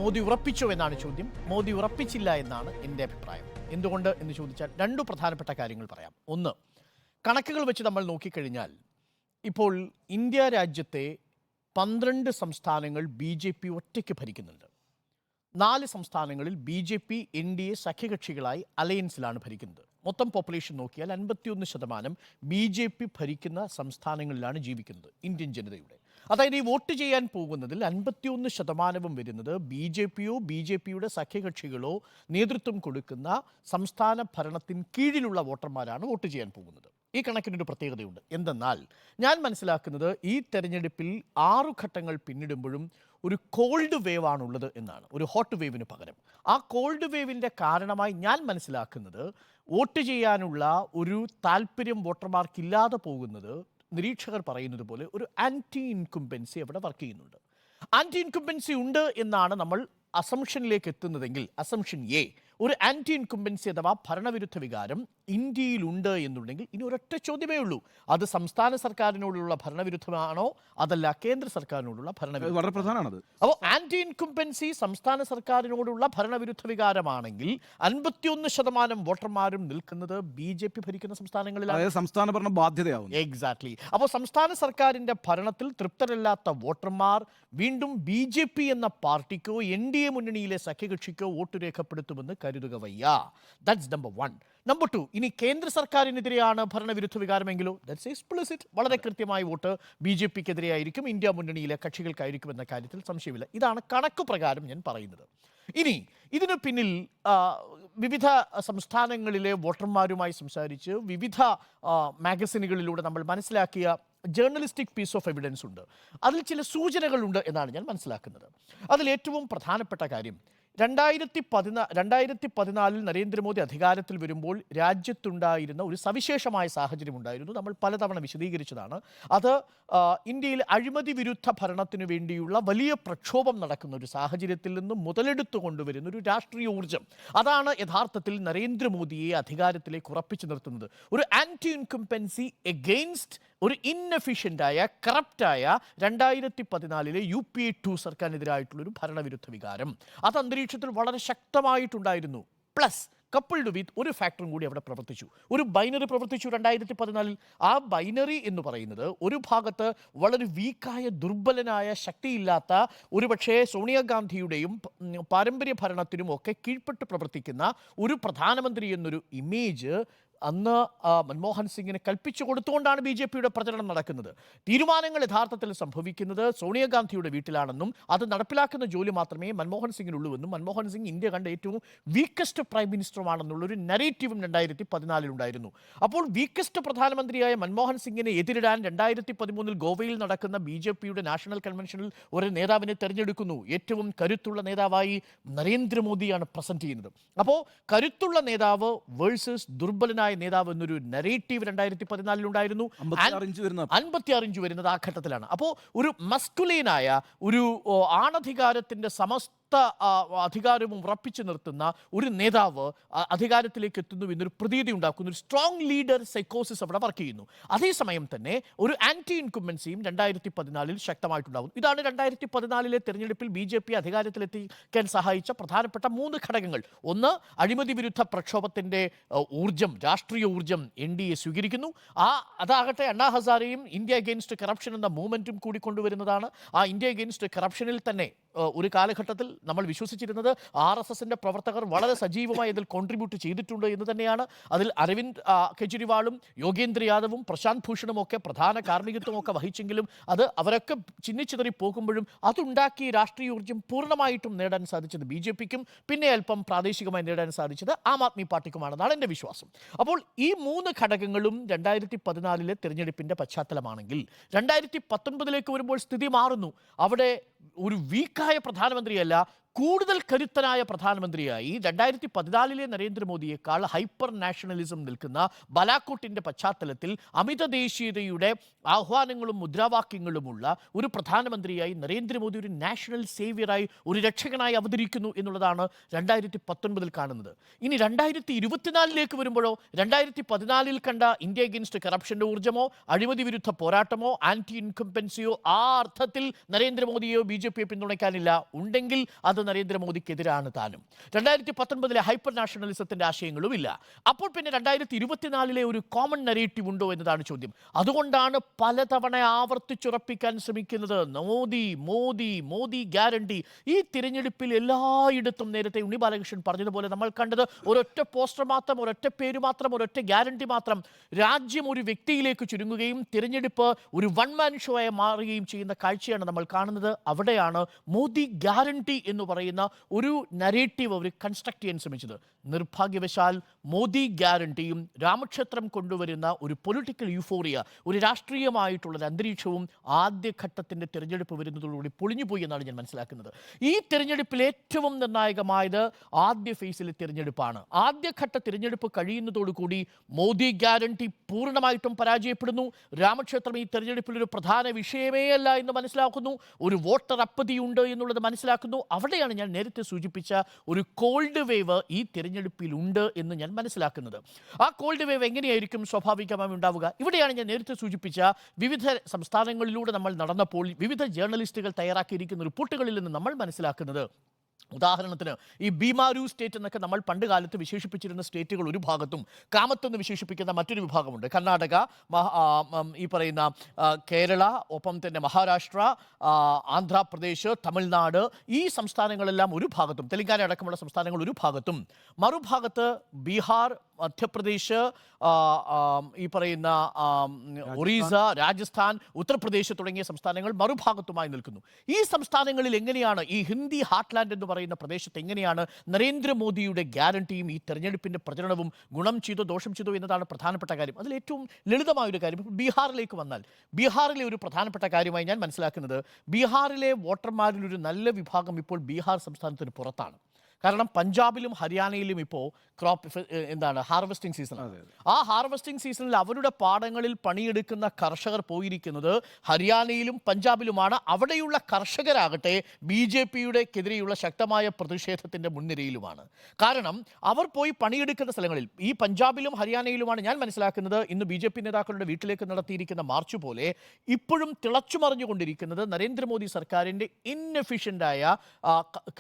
മോദി ഉറപ്പിച്ചോ എന്നാണ് ചോദ്യം. മോദി ഉറപ്പിച്ചില്ല എന്നാണ് എൻ്റെ അഭിപ്രായം. എന്തുകൊണ്ട് എന്ന് ചോദിച്ചാൽ രണ്ടു പ്രധാനപ്പെട്ട കാര്യങ്ങൾ പറയാം. ഒന്ന്, കണക്കുകൾ വെച്ച് നമ്മൾ നോക്കിക്കഴിഞ്ഞാൽ ഇപ്പോൾ ഇന്ത്യ രാജ്യത്തെ 12 സംസ്ഥാനങ്ങൾ BJP ഒറ്റയ്ക്ക് ഭരിക്കുന്നുണ്ട്. 4 സംസ്ഥാനങ്ങളിൽ BJP NDA സഖ്യകക്ഷികളായി അലയൻസിലാണ് ഭരിക്കുന്നത്. മൊത്തം പോപ്പുലേഷൻ നോക്കിയാൽ 51% BJP ഭരിക്കുന്ന സംസ്ഥാനങ്ങളിലാണ് ജീവിക്കുന്നത് ഇന്ത്യൻ ജനതയുടെ. അതായത് ഈ വോട്ട് ചെയ്യാൻ പോകുന്നതിൽ 51% വരുന്നത് BJPയോ BJPയുടെ സഖ്യകക്ഷികളോ നേതൃത്വം കൊടുക്കുന്ന സംസ്ഥാന ഭരണത്തിന് കീഴിലുള്ള വോട്ടർമാരാണ് വോട്ട് ചെയ്യാൻ പോകുന്നത്. ഈ കണക്കിനൊരു പ്രത്യേകതയുണ്ട്. എന്തെന്നാൽ ഞാൻ മനസ്സിലാക്കുന്നത് ഈ തെരഞ്ഞെടുപ്പിൽ 6 ഘട്ടങ്ങൾ പിന്നിടുമ്പോഴും ഒരു കോൾഡ് വേവ് ആണുള്ളത് എന്നാണ്, ഒരു ഹോട്ട് വേവിന് പകരം. ആ കോൾഡ് വേവിൻ്റെ കാരണമായി ഞാൻ മനസ്സിലാക്കുന്നത് വോട്ട് ചെയ്യാനുള്ള ഒരു താല്പര്യം വോട്ടർമാർക്കില്ലാതെ പോകുന്നത് നിരീക്ഷകർ പറയുന്നത് പോലെ ഒരു ആൻറ്റി ഇൻകുംബൻസി അവിടെ വർക്ക് ചെയ്യുന്നുണ്ട്. ആൻറ്റി ഇൻകുംബൻസി ഉണ്ട് എന്നാണ് നമ്മൾ അസംഷനിലേക്ക് എത്തുന്നതെങ്കിൽ, അസംഷൻ എ, ഒരു ആൻറ്റി ഇൻകുംബൻസി അഥവാ ഭരണവിരുദ്ധ വികാരം ഇന്ത്യയിലുണ്ട് എന്നുണ്ടെങ്കിൽ ഇനി ഒരൊറ്റ ചോദ്യമേ ഉള്ളൂ. അത് സംസ്ഥാന സർക്കാരിനോടുള്ള ഭരണവിരുദ്ധമാണോ അതല്ല കേന്ദ്ര സർക്കാരിനോടുള്ള ഭരണവിരുദ്ധം? വളരെ പ്രധാനമാണത്. അപ്പോൾ ആൻറ്റി ഇൻകുംബൻസി സംസ്ഥാന സർക്കാരിനോടുള്ള ഭരണവിരുദ്ധ വികാരമാണെങ്കിൽ 51% വോട്ടർമാരും നിൽക്കുന്നത് BJP ഭരിക്കുന്ന സംസ്ഥാനങ്ങളിലാണ്. സംസ്ഥാന ഭരണം ബാധ്യതയാവും. എക്സാക്ട്ലി. അപ്പോൾ സംസ്ഥാന സർക്കാരിൻ്റെ ഭരണത്തിൽ തൃപ്തരല്ലാത്ത വോട്ടർമാർ വീണ്ടും BJP എന്ന പാർട്ടിക്കോ NDA മുന്നണിയിലെ സഖ്യകക്ഷിക്കോ വോട്ട് രേഖപ്പെടുത്തുമെന്ന് കരുതുക വയ്യ. That's number 1. നമ്പർ 2, ഇനി കേന്ദ്ര സർക്കാരിനെതിരെയാണ് ഭരണവിരുദ്ധ വികാരമെങ്കിലോ ദാറ്റ്സ് എക്സ്പ്ലിസിറ്റ്. വളരെ കൃത്യമായ വോട്ട് BJPക്കെതിരെയായിരിക്കും, ഇന്ത്യ മുന്നണിയിലെ കക്ഷികൾക്കായിരിക്കും എന്ന കാര്യത്തിൽ സംശയമില്ല. ഇതാണ് കണക്ക് പ്രകാരം ഞാൻ പറയുന്നത്. ഇനി ഇതിനു പിന്നിൽ വിവിധ സംസ്ഥാനങ്ങളിലെ വോട്ടർമാരുമായി സംസാരിച്ച് വിവിധ മാഗസിനുകളിലൂടെ നമ്മൾ മനസ്സിലാക്കിയ ജേർണലിസ്റ്റിക് പീസ് ഓഫ് എവിഡൻസ് ഉണ്ട്. അതിൽ ചില സൂചനകളുണ്ട് എന്നാണ് ഞാൻ മനസ്സിലാക്കുന്നത്. അതിൽ ഏറ്റവും പ്രധാനപ്പെട്ട കാര്യം 2014 നരേന്ദ്രമോദി അധികാരത്തിൽ വരുമ്പോൾ രാജ്യത്തുണ്ടായിരുന്ന ഒരു സവിശേഷമായ സാഹചര്യം ഉണ്ടായിരുന്നു. നമ്മൾ പലതവണ വിശദീകരിച്ചതാണ്. അത് ഇന്ത്യയിൽ അഴിമതി വിരുദ്ധ ഭരണത്തിനു വേണ്ടിയുള്ള വലിയ പ്രക്ഷോഭം നടക്കുന്ന ഒരു സാഹചര്യത്തിൽ നിന്ന് മുതലെടുത്തു കൊണ്ടുവരുന്ന ഒരു രാഷ്ട്രീയ ഊർജ്ജം, അതാണ് യഥാർത്ഥത്തിൽ നരേന്ദ്രമോദിയെ അധികാരത്തിലേക്ക് ഉറപ്പിച്ചു നിർത്തുന്നത്. ഒരു ആൻറ്റി ഇൻകംപൻസി എഗെയിൻസ്റ്റ് ഒരു ഇൻഎഫിഷ്യൻ്റായ കറപ്റ്റായ 2014 UPA 2 സർക്കാരിനെതിരായിട്ടുള്ളൊരു ഭരണവിരുദ്ധ വികാരം അത് അന്തരീക്ഷത്തിൽ വളരെ ശക്തമായിട്ടുണ്ടായിരുന്നു. പ്ലസ് കപ്പിൾഡ് വിത്ത് ഒരു ഫാക്ടറും കൂടി അവിടെ പ്രവർത്തിച്ചു. ഒരു ബൈനറി പ്രവർത്തിച്ചു 2014. ആ ബൈനറി എന്ന് പറയുന്നത് ഒരു ഭാഗത്ത് വളരെ വീക്കായ, ദുർബലനായ, ശക്തിയില്ലാത്ത, ഒരുപക്ഷേ സോണിയാഗാന്ധിയുടെയും പാരമ്പര്യ ഭരണത്തിനും ഒക്കെ കീഴ്പ്പെട്ട് പ്രവർത്തിക്കുന്ന ഒരു പ്രധാനമന്ത്രി എന്നൊരു ഇമേജ് അന്ന് മൻമോഹൻ സിംഗിന് കൽപ്പിച്ചു കൊടുത്തുകൊണ്ടാണ് BJPയുടെ പ്രചരണം നടക്കുന്നത്. തീരുമാനങ്ങൾ യഥാർത്ഥത്തിൽ സംഭവിക്കുന്നത് സോണിയാഗാന്ധിയുടെ വീട്ടിലാണെന്നും അത് നടപ്പിലാക്കുന്ന ജോലി മാത്രമേ മൻമോഹൻ സിംഗിനുള്ളൂവെന്നും മൻമോഹൻ സിംഗ് ഇന്ത്യ കണ്ട ഏറ്റവും വീക്കസ്റ്റ് പ്രൈം മിനിസ്റ്ററുമാണെന്നുള്ളൊരു നരേറ്റീവും 2014 ഉണ്ടായിരുന്നു. അപ്പോൾ വീക്കസ്റ്റ് പ്രധാനമന്ത്രിയായ മൻമോഹൻ സിംഗിനെ എതിരിടാൻ 2013 ഗോവയിൽ നടക്കുന്ന BJPയുടെ നാഷണൽ കൺവെൻഷനിൽ ഒരു നേതാവിനെ തെരഞ്ഞെടുക്കുന്നു. ഏറ്റവും കരുത്തുള്ള നേതാവായി നരേന്ദ്രമോദിയാണ് പ്രസന്റ് ചെയ്യുന്നത്. അപ്പോൾ കരുത്തുള്ള നേതാവ് വേഴ്സസ് ദുർബലനായ നേതാവ് എന്നൊരു നരേറ്റീവ് 2014 ഉണ്ടായിരുന്നു. 56 ഇഞ്ച് വരുന്നത് ആ ഘട്ടത്തിലാണ്. അപ്പോൾ ഒരു മസ്കുലീനായ ഒരു ആണധികാരത്തിൻ്റെ സമസ്ത അധികാരവും ഉറപ്പിച്ചു നിർത്തുന്ന ഒരു നേതാവ് അധികാരത്തിലേക്ക് എത്തുന്നു എന്നൊരു പ്രതീതി ഉണ്ടാക്കുന്ന ഒരു സ്ട്രോങ് ലീഡർ സൈക്കോസിസ് അവിടെ വർക്ക് ചെയ്യുന്നു. അതേസമയം തന്നെ ഒരു ആൻറ്റി ഇൻകുംബൻസിയും 2014 ശക്തമായിട്ടുണ്ടാകും. ഇതാണ് 2014 തെരഞ്ഞെടുപ്പിൽ BJP അധികാരത്തിലെത്തിക്കാൻ സഹായിച്ച പ്രധാനപ്പെട്ട 3 ഘടകങ്ങൾ. ഒന്ന്, അഴിമതി വിരുദ്ധ പ്രക്ഷോഭത്തിൻ്റെ ഊർജ്ജം, രാഷ്ട്രീയ ഊർജ്ജം NDA സ്വീകരിക്കുന്നു. അതാകട്ടെ അണ്ണാ ഹസാരെയും ഇന്ത്യ അഗെയിൻസ്റ്റ് കറപ്ഷൻ എന്ന മൂവ്മെൻറ്റും കൂടി കൊണ്ടുവരുന്നതാണ്. ആ ഇന്ത്യ അഗെയിൻസ്റ്റ് കറപ്ഷനിൽ തന്നെ ഒരു കാലഘട്ടത്തിൽ നമ്മൾ വിശ്വസിച്ചിരുന്നത് RSSൻ്റെ പ്രവർത്തകർ വളരെ സജീവമായി ഇതിൽ കോൺട്രിബ്യൂട്ട് ചെയ്തിട്ടുണ്ട് എന്ന് തന്നെയാണ്. അതിൽ അരവിന്ദ് കെജ്രിവാളും യോഗേന്ദ്ര യാദവും പ്രശാന്ത് ഭൂഷണും ഒക്കെ പ്രധാന കാർമ്മികത്വമൊക്കെ വഹിച്ചെങ്കിലും അത് അവരൊക്കെ ചിന്നിച്ചിതറി പോകുമ്പോഴും അതുണ്ടാക്കിയ രാഷ്ട്രീയ ഊർജ്ജം പൂർണ്ണമായിട്ടും നേടാൻ സാധിച്ചത് BJPക്കും പിന്നെ അല്പം പ്രാദേശികമായി നേടാൻ സാധിച്ചത് ആം ആദ്മി പാർട്ടിക്കുമാണെന്നാണ് എൻ്റെ വിശ്വാസം. അപ്പോൾ ഈ 3 ഘടകങ്ങളും 2014 തെരഞ്ഞെടുപ്പിൻ്റെ പശ്ചാത്തലമാണെങ്കിൽ 2019 വരുമ്പോൾ സ്ഥിതി മാറുന്നു. അവിടെ ഒരു വീക്കായ പ്രധാനമന്ത്രിയല്ല, കൂടുതൽ കരുത്തനായ പ്രധാനമന്ത്രിയായി 2014 നരേന്ദ്രമോദിയേക്കാൾ ഹൈപ്പർ നാഷണലിസം നിൽക്കുന്ന ബലാക്കോട്ടിൻ്റെ പശ്ചാത്തലത്തിൽ അമിത ദേശീയതയുടെ ആഹ്വാനങ്ങളും മുദ്രാവാക്യങ്ങളുമുള്ള ഒരു പ്രധാനമന്ത്രിയായി നരേന്ദ്രമോദി ഒരു നാഷണൽ സേവിയറായി, ഒരു രക്ഷകനായി അവതരിക്കുന്നു എന്നുള്ളതാണ് 2019 കാണുന്നത്. ഇനി 2024 വരുമ്പോഴോ 2014 കണ്ട ഇന്ത്യ അഗെയിൻസ്റ്റ് കറപ്ഷൻ്റെ ഊർജ്ജമോ അഴിമതി വിരുദ്ധ പോരാട്ടമോ ആൻറ്റി ഇൻകംപൻസിയോ ആ അർത്ഥത്തിൽ നരേന്ദ്രമോദിയോ BJPയോ പിന്തുണയ്ക്കാനില്ല. ഉണ്ടെങ്കിൽ അത് നരേന്ദ്രമോദിക്കെതിരാണ് താനും. 2019 ഹൈപ്പർ നാഷണലിസത്തിന്റെ ആശയങ്ങളുമില്ല. അപ്പോൾ പിന്നെ 2024 ഒരു കോമൺ നരേറ്റീവ് ഉണ്ടോ എന്നതാണ് ചോദ്യം. അതുകൊണ്ടാണ് പലതവണ ആവർത്തിച്ചുറപ്പിക്കാൻ ശ്രമിക്കുന്നത് മോദി മോദി മോദി ഗ്യാരണ്ടി. ഈ തിരഞ്ഞെടുപ്പിൽ എല്ലായിടത്തും നേരത്തെ ഉണ്ണി ബാലകൃഷ്ണൻ പറഞ്ഞതുപോലെ നമ്മൾ കണ്ടത് ഒരൊറ്റ പോസ്റ്റർ മാത്രം, ഒരൊറ്റ പേര് മാത്രം, ഒരൊറ്റ ഗ്യാരണ്ടി മാത്രം. രാജ്യം ഒരു വ്യക്തിയിലേക്ക് ചുരുങ്ങുകയും തിരഞ്ഞെടുപ്പ് ഒരു വൺ മാൻ ഷോ ആയി മാറുകയും ചെയ്യുന്ന കാഴ്ചയാണ് നമ്മൾ കാണുന്നത്. അവിടെയാണ് മോദി ഗ്യാരണ്ടി എന്ന് പറയുന്ന ഒരു നരേറ്റീവ് അവർ കൺസ്ട്രക്ട് ചെയ്യാൻ ശ്രമിച്ചത്. നിർഭാഗ്യവശാൽ മോദി ഗ്യാരണ്ടിയും രാമക്ഷേത്രം കൊണ്ടുവരുന്ന ഒരു പൊളിറ്റിക്കൽ യൂഫോറിയ, ഒരു രാഷ്ട്രീയമായിട്ടുള്ളൊരു അന്തരീക്ഷവും ആദ്യഘട്ടത്തിൻ്റെ തിരഞ്ഞെടുപ്പ് വരുന്നതോടുകൂടി പൊളിഞ്ഞുപോയി എന്നാണ് ഞാൻ മനസ്സിലാക്കുന്നത്. ഈ തിരഞ്ഞെടുപ്പിൽ ഏറ്റവും നിർണായകമായത് ആദ്യ ഫേസിലെ തിരഞ്ഞെടുപ്പാണ്. ആദ്യഘട്ട തിരഞ്ഞെടുപ്പ് കഴിയുന്നതോടുകൂടി മോദി ഗ്യാരണ്ടി പൂർണ്ണമായിട്ടും പരാജയപ്പെടുന്നു. രാമക്ഷേത്രം ഈ തിരഞ്ഞെടുപ്പിൽ ഒരു പ്രധാന വിഷയമേ അല്ല എന്ന് മനസ്സിലാക്കുന്നു. ഒരു വോട്ടർ അപ്പതിയുണ്ട് എന്നുള്ളത് മനസ്സിലാക്കുന്നു. അവിടെയാണ് ഞാൻ നേരത്തെ സൂചിപ്പിച്ച ഒരു കോൾഡ് വേവ് ഈ തിരഞ്ഞെടുപ്പിലുണ്ട് എന്ന് ഞാൻ മനസ്സിലാക്കുന്നത്. ആ കോൾഡ് വേവ് എങ്ങനെയായിരിക്കും സ്വാഭാവികമായി ഉണ്ടാവുക? ഇവിടെയാണ് ഞാൻ നേരത്തെ സൂചിപ്പിച്ച വിവിധ സംസ്ഥാനങ്ങളിലൂടെ നമ്മൾ നടന്നപ്പോൾ വിവിധ ജേർണലിസ്റ്റുകൾ തയ്യാറാക്കിയിരിക്കുന്ന റിപ്പോർട്ടുകളിൽ നിന്ന് നമ്മൾ മനസ്സിലാക്കുന്നത്, ഉദാഹരണത്തിന് ഈ ബീമാരു സ്റ്റേറ്റ് എന്നൊക്കെ നമ്മൾ പണ്ട് കാലത്ത് വിശേഷിപ്പിച്ചിരുന്ന സ്റ്റേറ്റുകൾ ഒരു ഭാഗത്തും കാമത്തെന്ന് വിശേഷിപ്പിക്കുന്ന മറ്റൊരു വിഭാഗമുണ്ട്. കർണാടക, ഈ പറയുന്ന കേരള, ഒപ്പം തന്നെ മഹാരാഷ്ട്ര, ആന്ധ്രാപ്രദേശ്, തമിഴ്നാട്, ഈ സംസ്ഥാനങ്ങളെല്ലാം ഒരു ഭാഗത്തും, തെലങ്കാന അടക്കമുള്ള സംസ്ഥാനങ്ങൾ ഒരു ഭാഗത്തും, മറുഭാഗത്ത് ബീഹാർ, മധ്യപ്രദേശ്, ഈ പറയുന്ന ഒറീസ, രാജസ്ഥാൻ, ഉത്തർപ്രദേശ് തുടങ്ങിയ സംസ്ഥാനങ്ങൾ മറുഭാഗത്തുമായി നിൽക്കുന്നു. ഈ സംസ്ഥാനങ്ങളിൽ എങ്ങനെയാണ്, ഈ ഹിന്ദി ഹാർട്ട്ലാൻഡ് എന്ന് പറയുന്ന പ്രദേശത്ത് എങ്ങനെയാണ് നരേന്ദ്രമോദിയുടെ ഗ്യാരണ്ടിയും ഈ തെരഞ്ഞെടുപ്പിൻ്റെ പ്രചരണവും ഗുണം ചെയ്തോ ദോഷം ചെയ്തോ എന്നതാണ് പ്രധാനപ്പെട്ട കാര്യം. അതിൽ ഏറ്റവും ലളിതമായൊരു കാര്യം, ബീഹാറിലേക്ക് വന്നാൽ ബീഹാറിലെ ഒരു പ്രധാനപ്പെട്ട കാര്യമായി ഞാൻ മനസ്സിലാക്കുന്നത്, ബീഹാറിലെ വോട്ടർമാരിൽ ഒരു നല്ല വിഭാഗം ഇപ്പോൾ ബീഹാർ സംസ്ഥാനത്തിന് പുറത്താണ്. കാരണം പഞ്ചാബിലും ഹരിയാനയിലും ഇപ്പോൾ ഹാർവെസ്റ്റിംഗ് സീസണാണ്. ആ ഹാർവെസ്റ്റിംഗ് സീസണിൽ അവരുടെ പാടങ്ങളിൽ പണിയെടുക്കുന്ന കർഷകർ പോയിരിക്കുന്നത് ഹരിയാനയിലും പഞ്ചാബിലുമാണ്. അവിടെയുള്ള കർഷകരാകട്ടെ BJPയുടെക്കെതിരെയുള്ള ശക്തമായ പ്രതിഷേധത്തിൻ്റെ മുൻനിരയിലുമാണ്. കാരണം അവർ പോയി പണിയെടുക്കുന്ന സ്ഥലങ്ങളിൽ, ഈ പഞ്ചാബിലും ഹരിയാനയിലുമാണ് ഞാൻ മനസ്സിലാക്കുന്നത് ഇന്ന് BJP നേതാക്കളുടെ വീട്ടിലേക്ക് നടത്തിയിരിക്കുന്ന മാർച്ച് പോലെ ഇപ്പോഴും തിളച്ചുമറിഞ്ഞുകൊണ്ടിരിക്കുന്നത് നരേന്ദ്രമോദി സർക്കാരിൻ്റെ ഇൻഎഫിഷ്യൻ്റായ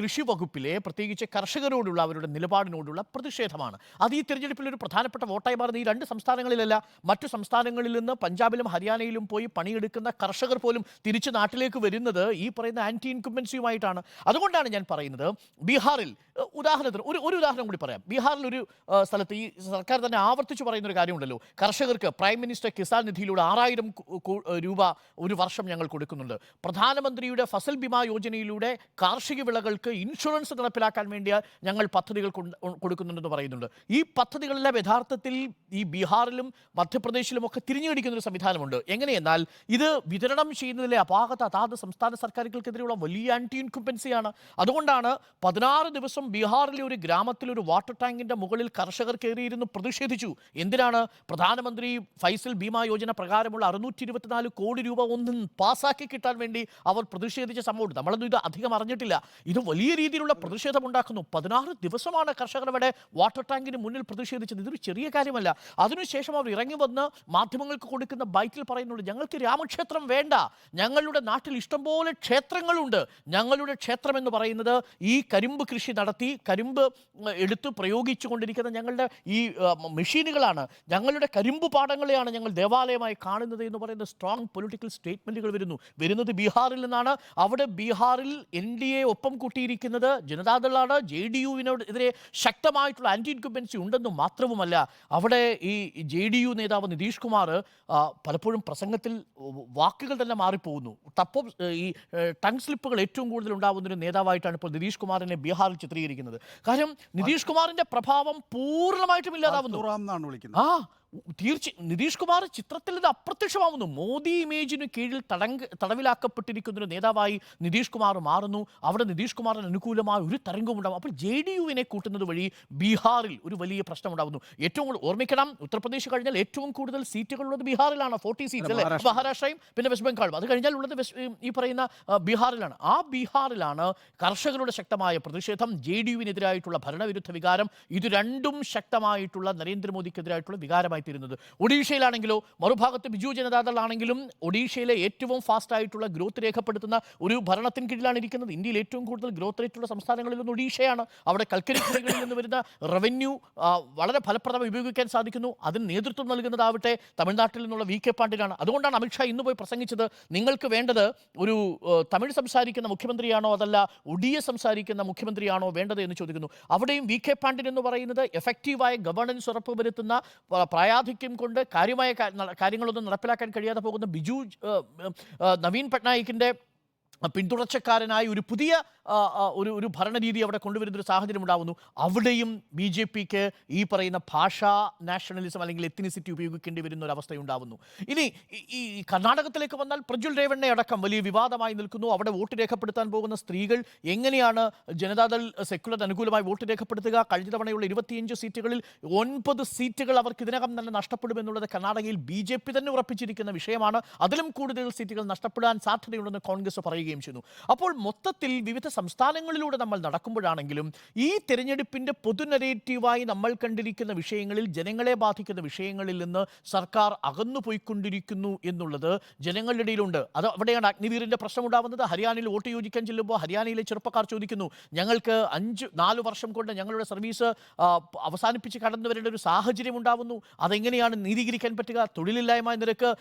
കൃഷി വകുപ്പിലെ, പ്രത്യേകിച്ച് കർഷകരോടുള്ള അവരുടെ നിലപാടിനോടുള്ള പ്രതിഷേധമാണ്. അത് ഈ തിരഞ്ഞെടുപ്പിൽ ഒരു പ്രധാനപ്പെട്ട വോട്ടായി മാറുന്ന ഈ രണ്ട് സംസ്ഥാനങ്ങളിലല്ല, മറ്റു സംസ്ഥാനങ്ങളിൽ നിന്ന് പഞ്ചാബിലും ഹരിയാനയിലും പോയി പണിയെടുക്കുന്ന കർഷകർ പോലും തിരിച്ച് നാട്ടിലേക്ക് വരുന്നത് ഈ പറയുന്ന ആൻറ്റി ഇൻകംബൻസിയുമായിട്ടാണ്. അതുകൊണ്ടാണ് ഞാൻ പറയുന്നത്, ബീഹാറിൽ ഉദാഹരണത്തിന് ഒരു ഉദാഹരണം കൂടി പറയാം. ബീഹാറിൽ ഒരു സ്ഥലത്ത് ഈ സർക്കാർ തന്നെ ആവർത്തിച്ച് പറയുന്നൊരു കാര്യമുണ്ടല്ലോ, കർഷകർക്ക് പ്രൈം മിനിസ്റ്റർ കിസാൻ നിധിയിലൂടെ 6000 രൂപ ഒരു വർഷം ഞങ്ങൾ കൊടുക്കുന്നുണ്ട്. പ്രധാനമന്ത്രിയുടെ ഫസൽ ബീമാ യോജനയിലൂടെ കാർഷിക വിളകൾക്ക് ഇൻഷുറൻസ് നടപ്പിലാക്കാൻ വേണ്ടി ഞങ്ങൾ പദ്ധതികൾ കൊടുക്കുന്നുണ്ടെന്ന് പറയുന്നുണ്ട്. ഈ പദ്ധതികളെല്ലാം യഥാർത്ഥത്തിൽ ഈ ബീഹാറിലും മധ്യപ്രദേശിലും ഒക്കെ തിരിഞ്ഞടിക്കുന്നൊരു സംവിധാനമുണ്ട്. എങ്ങനെയെന്നാൽ ഇത് വിതരണം ചെയ്യുന്നതിലെ അപാകത അതാത് സംസ്ഥാന സർക്കാരുകൾക്കെതിരെയുള്ള വലിയ ആൻറ്റി ഇൻകംബൻസിയാണ്. അതുകൊണ്ടാണ് 16 ദിവസം ബീഹാറിലെ ഒരു ഗ്രാമത്തിൽ ഒരു വാട്ടർ ടാങ്കിൻ്റെ മുകളിൽ കർഷകർ കയറിയിരുന്ന് പ്രതിഷേധിച്ചു. എന്തിനാണ്? പ്രധാനമന്ത്രി ഫൈസൽ ബീമാ യോജന പ്രകാരമുള്ള 624 കോടി രൂപ ഒന്നും പാസ്സാക്കി കിട്ടാൻ വേണ്ടി അവർ പ്രതിഷേധിച്ച സംഭവം. നമ്മളൊന്നും ഇത് അധികം അറിഞ്ഞിട്ടില്ല. ഇത് വലിയ രീതിയിലുള്ള പ്രതിഷേധം ഉണ്ടാക്കുന്നു. 16 ദിവസമാണ് കർഷകർ അവിടെ വാട്ടർ ടാങ്കിന് മുന്നിൽ പ്രതിഷേധിച്ചത്. ഇതൊരു ചെറിയ കാര്യമല്ല. അതിനുശേഷം അവർ ഇറങ്ങി വന്ന് മാധ്യമങ്ങൾക്ക് കൊടുക്കുന്ന ബൈറ്റിൽ പറയുന്നുണ്ട്, ഞങ്ങൾക്ക് രാമക്ഷേത്രം വേണ്ട, ഞങ്ങളുടെ നാട്ടിൽ ഇഷ്ടംപോലെ ക്ഷേത്രങ്ങളുണ്ട്. ഞങ്ങളുടെ ക്ഷേത്രം എന്ന് പറയുന്നത് ഈ കരിമ്പ് കൃഷി നടത്തി കരിമ്പ് എടുത്ത് പ്രയോഗിച്ചു കൊണ്ടിരിക്കുന്ന ഞങ്ങളുടെ ഈ മെഷീനുകളാണ്, ഞങ്ങളുടെ കരിമ്പ് പാടങ്ങളെയാണ് ഞങ്ങൾ ദേവാലയമായി കാണുന്നത് എന്ന് പറയുന്ന സ്ട്രോങ് പൊളിറ്റിക്കൽ സ്റ്റേറ്റ്മെൻറ്റുകൾ വരുന്നത് ബീഹാറിൽ നിന്നാണ്. അവിടെ ബീഹാറിൽ NDA ഒപ്പം കൂട്ടിയിരിക്കുന്നത് ജനതാദളാണ്. JDUവിനെതിരെ ശക്തമായിട്ടുള്ള ആൻറ്റി ഇൻകംബൻസി ഉണ്ടെന്ന് മാത്രവുമല്ല, അവിടെ ഈ JDU നേതാവ് നിതീഷ് കുമാർ പലപ്പോഴും പ്രസംഗത്തിൽ വാക്കുകൾ തന്നെ മാറിപ്പോകുന്നു. ഈ ടങ് സ്ലിപ്പുകൾ ഏറ്റവും കൂടുതൽ ഉണ്ടാകുന്നൊരു നേതാവായിട്ടാണ് ഇപ്പോൾ നിതീഷ് കുമാറിനെ ബീഹാറിൽ ചിത്രീകരിക്കുന്നത്. കാര്യം നിതീഷ് കുമാറിന്റെ പ്രഭാവം പൂർണ്ണമായിട്ടും ഇല്ലാതാവുന്നു. നിതീഷ് കുമാർ ചിത്രത്തിൽ നിന്ന് അപ്രത്യക്ഷമാവുന്നു. മോദി ഇമേജിന് കീഴിൽ തടവിലാക്കപ്പെട്ടിരിക്കുന്ന ഒരു നേതാവായി നിതീഷ് കുമാർ മാറുന്നു. അവിടെ നിതീഷ് കുമാറിന് അനുകൂലമായ ഒരു തരംഗം ഉണ്ടാകും. അപ്പോൾ JDUവിനെ കൂട്ടുന്നത് വഴി ബീഹാറിൽ ഒരു വലിയ പ്രശ്നം ഉണ്ടാകുന്നു. ഏറ്റവും കൂടുതൽ ഓർമ്മിക്കണം, ഉത്തർപ്രദേശ് കഴിഞ്ഞാൽ ഏറ്റവും കൂടുതൽ സീറ്റുകളുള്ളത് ബീഹാറിലാണ്, 40 സീറ്റ്സ് അല്ലേ? മഹാരാഷ്ട്രയും പിന്നെ വെസ്റ്റ് ബംഗാളും. അത് കഴിഞ്ഞാൽ ഉള്ളത് ഈ പറയുന്ന ബീഹാറിലാണ്. ആ ബീഹാറിലാണ് കർഷകരുടെ ശക്തമായ പ്രതിഷേധം, JDUവിനെതിരായിട്ടുള്ള ഭരണവിരുദ്ധ വികാരം, ഇത് രണ്ടും ശക്തമായിട്ടുള്ള നരേന്ദ്രമോദിക്കെതിരായിട്ടുള്ള വികാരമായി പ്രശ്നമായി തീരുന്നത്. ഒഡീഷയിലാണെങ്കിലോ മറുഭാഗത്ത് ബിജു ജനതാദൾ ആണെങ്കിലും ഒഡീഷയിലെ ഏറ്റവും ഫാസ്റ്റ് ആയിട്ടുള്ള ഗ്രോത്ത് രേഖപ്പെടുത്തുന്ന ഒരു ഭരണത്തിന് കീഴിലാണ് ഇരിക്കുന്നത്. ഇന്ത്യയിൽ ഏറ്റവും കൂടുതൽ ഗ്രോത്ത് റേറ്റുള്ള സംസ്ഥാനങ്ങളിലൊന്നും ഒഡീഷയാണ്. അവിടെ കൽക്കരി ഖനികളിൽ നിന്ന് വരുന്ന റവന്യൂ വളരെ ഫലപ്രദമായി ഉപയോഗിക്കാൻ സാധിക്കുന്നു. അതിന് നേതൃത്വം നൽകുന്നതാവട്ടെ തമിഴ്നാട്ടിൽ നിന്നുള്ള വി കെ പാട്ടീലാണ്. അതുകൊണ്ടാണ് അമിത്ഷാ ഇന്ന് പോയി പ്രസംഗിച്ചത്, നിങ്ങൾക്ക് വേണ്ടത് ഒരു തമിഴ് സംസാരിക്കുന്ന മുഖ്യമന്ത്രിയാണോ അതല്ല ഒഡിയ സംസാരിക്കുന്ന മുഖ്യമന്ത്രിയാണോ വേണ്ടത് എന്ന് ചോദിക്കുന്നു. അവിടെയും വി കെ പാട്ടീൽ എന്ന് പറയുന്നത് എഫക്റ്റീവായ ഗവേണൻസ് ഉറപ്പുവരുത്തുന്ന പ്രായാധിക്യം കൊണ്ട് കാര്യമായ കാര്യങ്ങളൊന്നും നടപ്പിലാക്കാൻ കഴിയാതെ പോകുന്ന നവീൻ പട്നായിക്കിൻ്റെ പിന്തുടർച്ചക്കാരനായി ഒരു പുതിയ ഒരു ഭരണരീതി അവിടെ കൊണ്ടുവരുന്നൊരു സാഹചര്യം ഉണ്ടാകുന്നു. അവിടെയും ബി ജെ പിക്ക് ഈ പറയുന്ന ഭാഷാ നാഷണലിസം അല്ലെങ്കിൽ എത്തിനിസിറ്റി ഉപയോഗിക്കേണ്ടി വരുന്ന ഒരു അവസ്ഥയുണ്ടാവുന്നു. ഇനി ഈ കർണാടകത്തിലേക്ക് വന്നാൽ പ്രജ്വൽ രേവണ്ണ അടക്കം വലിയ വിവാദമായി നിൽക്കുന്നു. അവിടെ വോട്ട് രേഖപ്പെടുത്താൻ പോകുന്ന സ്ത്രീകൾ എങ്ങനെയാണ് ജനതാദൾ സെക്യുലർ അനുകൂലമായി വോട്ട് രേഖപ്പെടുത്തുക? കഴിഞ്ഞ തവണയുള്ള 25 സീറ്റുകളിൽ 9 സീറ്റുകൾ അവർക്ക് ഇതിനകം തന്നെ നഷ്ടപ്പെടുമെന്നുള്ളത് കർണാടകയിൽ ബി ജെ പി തന്നെ ഉറപ്പിച്ചിരിക്കുന്ന വിഷയമാണ്. അതിലും കൂടുതൽ സീറ്റുകൾ നഷ്ടപ്പെടാൻ സാധ്യതയുണ്ടെന്ന് കോൺഗ്രസ് പറയുകയും ചെയ്യുന്നു. അപ്പോൾ മൊത്തത്തിൽ വിവിധ സംസ്ഥാനങ്ങളിലൂടെ നമ്മൾ നടക്കുമ്പോഴാണെങ്കിലും ഈ തെരഞ്ഞെടുപ്പിൻ്റെ പൊതു നരേറ്റീവായി നമ്മൾ കണ്ടിരിക്കുന്ന വിഷയങ്ങളിൽ, ജനങ്ങളെ ബാധിക്കുന്ന വിഷയങ്ങളിൽ നിന്ന് സർക്കാർ അകന്നുപോയിക്കൊണ്ടിരിക്കുന്നു എന്നുള്ളത് ജനങ്ങളുടെ ഇടയിലുണ്ട്. അത് അവിടെയാണ് അഗ്നിവീറിൻ്റെ പ്രശ്നമുണ്ടാകുന്നത്. ഹരിയാനയിൽ വോട്ട് യോജിക്കാൻ ചെല്ലുമ്പോൾ ഹരിയാനയിലെ ചെറുപ്പക്കാർ ചോദിക്കുന്നു, ഞങ്ങൾക്ക് 4 വർഷം കൊണ്ട് ഞങ്ങളുടെ സർവീസ് അവസാനിപ്പിച്ച് കടന്നു വരേണ്ട ഒരു സാഹചര്യം ഉണ്ടാവുന്നു, അതെങ്ങനെയാണ് നീതീകരിക്കാൻ പറ്റുക? തൊഴിലില്ലായ്മ നിരക്ക്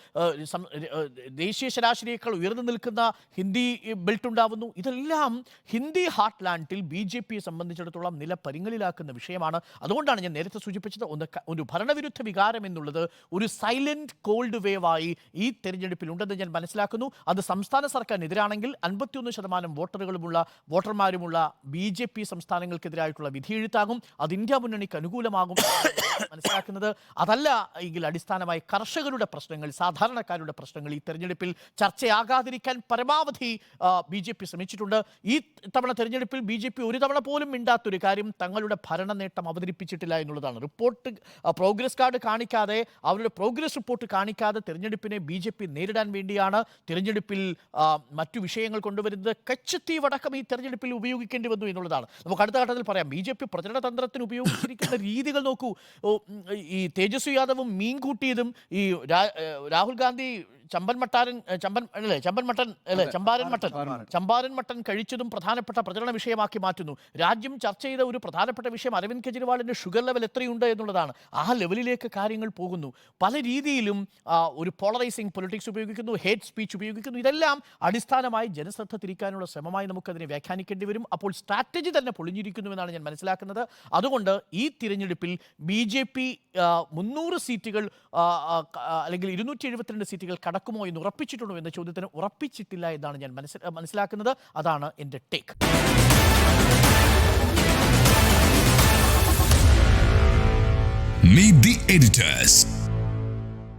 ദേശീയ ശരാശരിയേക്കാൾ ഉയർന്നു നിൽക്കുന്ന ഹിന്ദി ബെൽറ്റ് ഉണ്ടാവുന്നു. ഇതെല്ലാം ഹിന്ദി ഹാർട്ട്ലാൻഡിൽ ബി ജെ പിയെ സംബന്ധിച്ചിടത്തോളം നില പരിങ്ങലിലാക്കുന്ന വിഷയമാണ്. അതുകൊണ്ടാണ് ഞാൻ നേരത്തെ സൂചിപ്പിച്ചത്, ഒരു ഭരണവിരുദ്ധ വികാരം എന്നുള്ളത് ഒരു സൈലന്റ് കോൾഡ് വേവായി ഈ തെരഞ്ഞെടുപ്പിൽ ഉണ്ടെന്ന് ഞാൻ മനസ്സിലാക്കുന്നു. അത് സംസ്ഥാന സർക്കാരിനെതിരാണെങ്കിൽ 51% വോട്ടർമാരുമുള്ള ബി ജെ പി സംസ്ഥാനങ്ങൾക്കെതിരായിട്ടുള്ള വിധിയെഴുത്താകും. അത് ഇന്ത്യ മുന്നണിക്ക് അനുകൂലമാകും മനസ്സിലാക്കുന്നത്. അതല്ല എങ്കിൽ അടിസ്ഥാനമായി കർഷകരുടെ പ്രശ്നങ്ങൾ, സാധാരണക്കാരുടെ പ്രശ്നങ്ങൾ ഈ തെരഞ്ഞെടുപ്പിൽ ചർച്ചയാകാതിരിക്കാൻ പരമാവധി ബി ജെ പി ശ്രമിച്ചിട്ടുണ്ട്. ഈ തവണ തെരഞ്ഞെടുപ്പിൽ ബി ജെ പി ഒരു തവണ പോലും മിണ്ടാത്തൊരു കാര്യം തങ്ങളുടെ ഭരണ നേട്ടം അവതരിപ്പിച്ചിട്ടില്ല എന്നുള്ളതാണ്. റിപ്പോർട്ട് പ്രോഗ്രസ് കാർഡ് കാണിക്കാതെ, അവരുടെ പ്രോഗ്രസ് റിപ്പോർട്ട് കാണിക്കാതെ തെരഞ്ഞെടുപ്പിനെ ബി ജെ പി നേരിടാൻ വേണ്ടിയാണ് തെരഞ്ഞെടുപ്പിൽ മറ്റു വിഷയങ്ങൾ കൊണ്ടുവരുന്നത്. കച്ചത്തീവ് അടക്കം ഈ തെരഞ്ഞെടുപ്പിൽ ഉപയോഗിക്കേണ്ടി വന്നു എന്നുള്ളതാണ്. നമുക്ക് അടുത്ത ഘട്ടത്തിൽ പറയാം. ബി ജെ പി പ്രചരണ തന്ത്രത്തിന് ഉപയോഗിച്ചിരിക്കുന്ന രീതികൾ നോക്കൂ. ഈ തേജസ്വി യാദവും മീൻ കൂട്ടിയതും ഈ രാഹുൽ ഗാന്ധി ചമ്പാരൻ മട്ടൻ കഴിച്ചതും പ്രധാനപ്പെട്ട പ്രചരണ വിഷയമാക്കി മാറ്റുന്നു. രാജ്യം ചർച്ച ചെയ്ത ഒരു പ്രധാനപ്പെട്ട വിഷയം അരവിന്ദ് കെജ്രിവാളിന്റെ ഷുഗർ ലെവൽ എത്രയുണ്ട് എന്നുള്ളതാണ്. ആ ലെവലിലേക്ക് കാര്യങ്ങൾ പോകുന്നു. പല രീതിയിലും ഒരു പോളറൈസിങ് പൊളിറ്റിക്സ് ഉപയോഗിക്കുന്നു, ഹേറ്റ് സ്പീച്ച് ഉപയോഗിക്കുന്നു. ഇതെല്ലാം അടിസ്ഥാനമായി ജനശ്രദ്ധ തിരിക്കാനുള്ള ശ്രമമായി നമുക്കതിനെ വ്യാഖ്യാനിക്കേണ്ടി വരും. അപ്പോൾ സ്ട്രാറ്റജി തന്നെ പൊളിഞ്ഞിരിക്കുന്നുവെന്നാണ് ഞാൻ മനസ്സിലാക്കുന്നത്. അതുകൊണ്ട് ഈ തിരഞ്ഞെടുപ്പിൽ ബി ജെ പി 300 സീറ്റുകൾ അല്ലെങ്കിൽ 272 സീറ്റുകൾ കടക്കുമോ എന്ന് ഉറപ്പിച്ചിട്ടുണ്ടോ എന്ന ചോദ്യത്തിന് ഉറപ്പിച്ചിട്ടില്ല എന്നാണ് ഞാൻ മനസ്സിലാക്കുന്നത്. അതാണ് എൻ്റെ ടേക്ക്. Meet the editors.